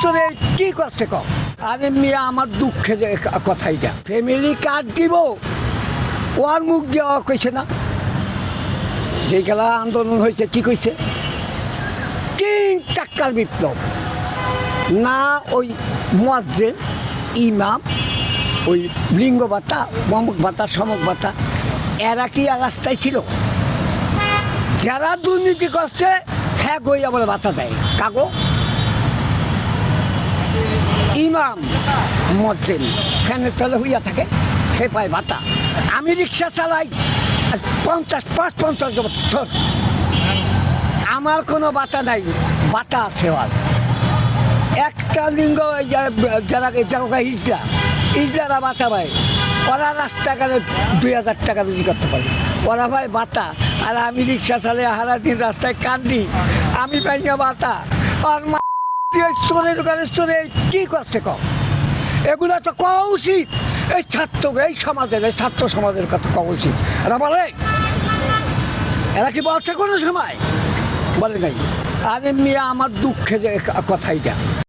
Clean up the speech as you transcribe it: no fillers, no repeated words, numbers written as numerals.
চলে কি করছে কম আরে মিয়া আমার দুঃখে যে কথাইটা ফ্যামিলি কার্ড দিব ওর মুখ দেওয়া কইছে না যে খেলা আন্দোলন হয়েছে কি কইছে 3 চাক্কার বিপ্লব না ওই মুয়াজ্জিন ইমাম ওই লিঙ্গ ভাতা মমক ভাতা সমক ভাতা এরা কি আর রাস্তায় ছিল যারা দুর্নীতি করছে হ্যাঁ গইয়া বলে ভাতা দেয় কাগো ইমাম মুয়াজ্জিন ফ্যানের তলে হইয়া থাকে হে পায় ভাতা আমি রিক্সা চালাই 50 বছর আমার কোনো ভাতা নাই ভাতা আছে আর একটা লিঙ্গ যারা ইজলারা ভাতা পায় ওরা রাস্তাঘাটে 2000 টাকা রুজি করতে পারে ওরা ভাই ভাতা আর আমি রিক্সা চালে সারাদিন রাস্তায় কান্দি আমি পাই না ভাতা আর চোরের ঘরে চোরে কি করছে কম এগুলো তো কওয়া উচিত এই ছাত্র সমাজের কথা কওয়া উচিত এরা বলে এরা কি বলছে কোনো সময় বলে নাই আরে মিয়া আমার দুঃখে যে কথাইটা